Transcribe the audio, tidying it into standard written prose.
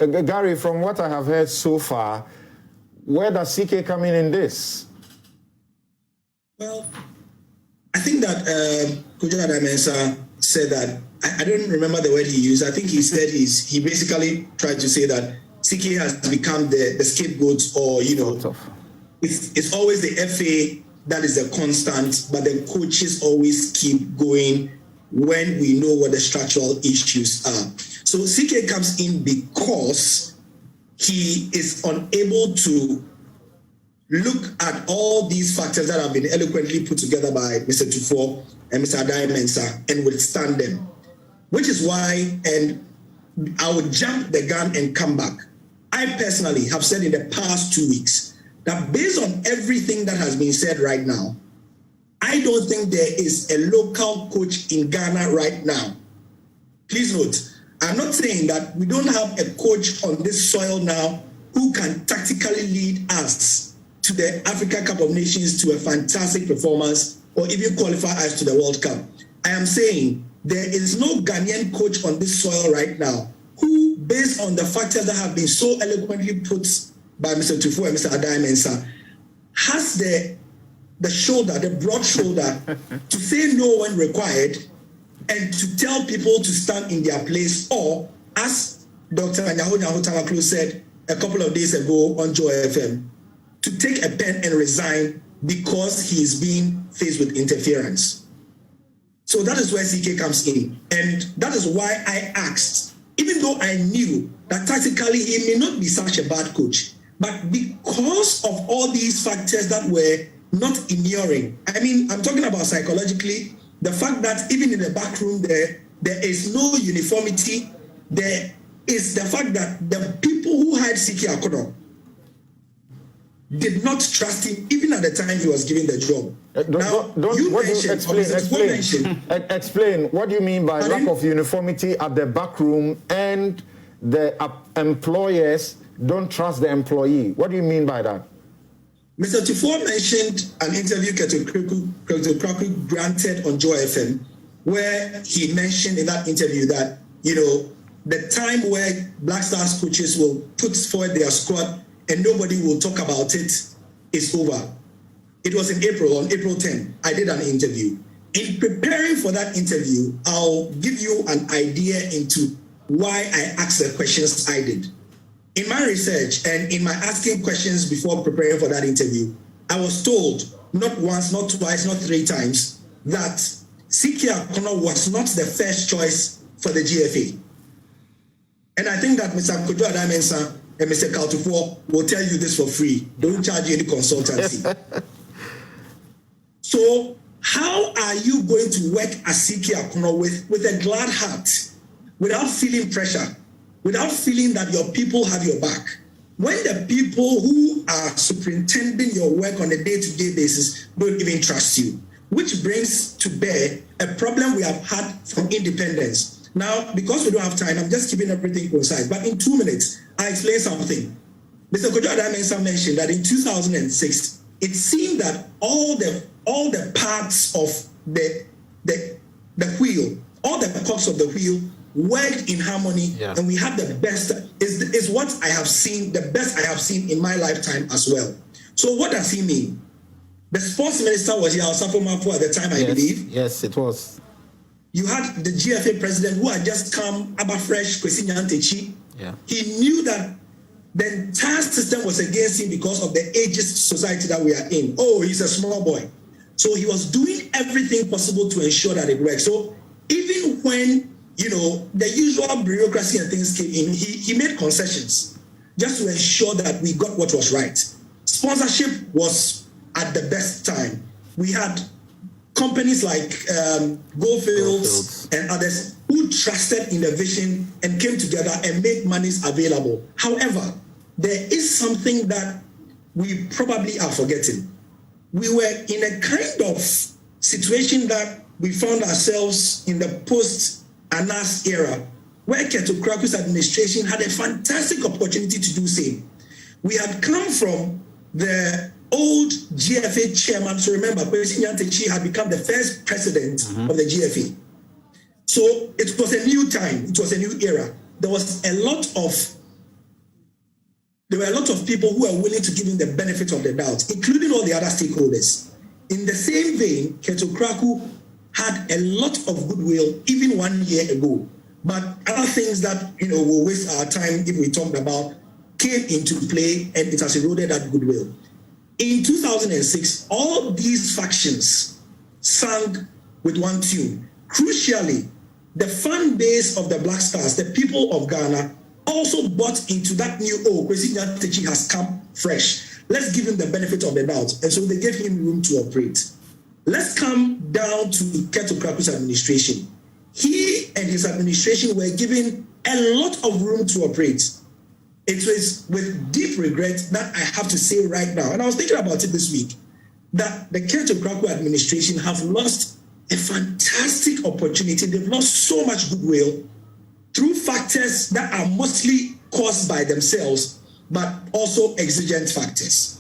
Gary, from what I have heard so far, where does CK come in this? Well, I think that Kojo Adamensa said that, I don't remember the word he used. I think he said he basically tried to say that CK has become the scapegoat, or, it's always the FA that is a constant, but the coaches always keep going when we know what the structural issues are. So CK comes in because he is unable to look at all these factors that have been eloquently put together by Mr. Tufo and Mr. Adamensa and withstand them, which is why, and I would jump the gun and come back. I personally have said in the past 2 weeks that based on everything that has been said right now, I don't think there is a local coach in Ghana right now. Please note, I'm not saying that we don't have a coach on this soil now who can tactically lead us to the Africa Cup of Nations to a fantastic performance or even qualify us to the World Cup. I am saying there is no Ghanaian coach on this soil right now who, based on the factors that have been so eloquently put by Mr. Tufo and Mr. Adamensa, has the shoulder, the broad shoulder, to say no when required and to tell people to stand in their place, or, as Dr. Anyaho Tamaklo said a couple of days ago on Joy FM, to take a pen and resign because he is being faced with interference. So that is where CK comes in. And that is why I asked, even though I knew that tactically he may not be such a bad coach, but because of all these factors that were not inuring, I mean, I'm talking about psychologically, the fact that even in the back room there is no uniformity. There is the fact that the people who hired CK Akonnor did not trust him even at the time he was given the job. Explain. What do you mean by lack of uniformity at the back room and the employers don't trust the employee? What do you mean by that? Mr. Tufo mentioned an interview Keto Kraku granted on Joy FM, where he mentioned in that interview that, the time where Black Stars coaches will put forward their squad and nobody will talk about it is over. It was in April, on April 10, I did an interview. In preparing for that interview, I'll give you an idea into why I asked the questions I did. In my research and in my asking questions before preparing for that interview, I was told, not once, not twice, not 3 times, that CK Akonnor was not the first choice for the GFA. And I think that Mr. Kojo Adamensa and Mr. Kaltufo will tell you this for free. Don't charge you any consultancy. So how are you going to work as CK Akonnor with a glad heart, without feeling pressure, without feeling that your people have your back, when the people who are superintending your work on a day-to-day basis don't even trust you? Which brings to bear a problem we have had from independence. Now, because we don't have time, I'm just keeping everything concise. But in 2 minutes, I'll explain something. Mr. Kojo Adamensa mentioned that in 2006, it seemed that all the parts of the wheel, all the cogs of the wheel worked in harmony, and we had the best. Is what I have seen, the best I have seen in my lifetime as well. So what does he mean? The sports minister was Yaosafo Mapo at the time, I believe. Yes, it was. You had the GFA president who had just come, Abba Fresh, Kwesi Nyantechi. Yeah. He knew that the entire system was against him because of the ageist society that we are in. Oh, he's a small boy. So he was doing everything possible to ensure that it works. So even when, the usual bureaucracy and things came in, he made concessions just to ensure that we got what was right. Sponsorship was at the best time. We had companies like Goldfields and others who trusted in the vision and came together and made monies available. However, there is something that we probably are forgetting. We were in a kind of situation that we found ourselves in the post-ANAS era, where Keto Kraku's administration had a fantastic opportunity to do same. We had come from the old GFA chairman, so remember, Kwesi Nyantechi had become the first president of the GFA. So it was a new time, it was a new era. There was a lot of there were a lot of people who were willing to give him the benefit of the doubt, including all the other stakeholders. In the same vein, Keto Kraku had a lot of goodwill even 1 year ago. But other things that will waste our time if we talked about came into play, and it has eroded that goodwill. In 2006, all these factions sang with one tune. Crucially, the fan base of the Black Stars, the people of Ghana, also bought into that new, Kwesi Nyantakyi has come fresh. Let's give him the benefit of the doubt. And so they gave him room to operate. Let's come down to Keto Kraku's administration. He and his administration were given a lot of room to operate. It was with deep regret that I have to say right now, and I was thinking about it this week, that the Keto Kraku administration have lost a fantastic opportunity. They've lost so much goodwill through factors that are mostly caused by themselves, but also exigent factors.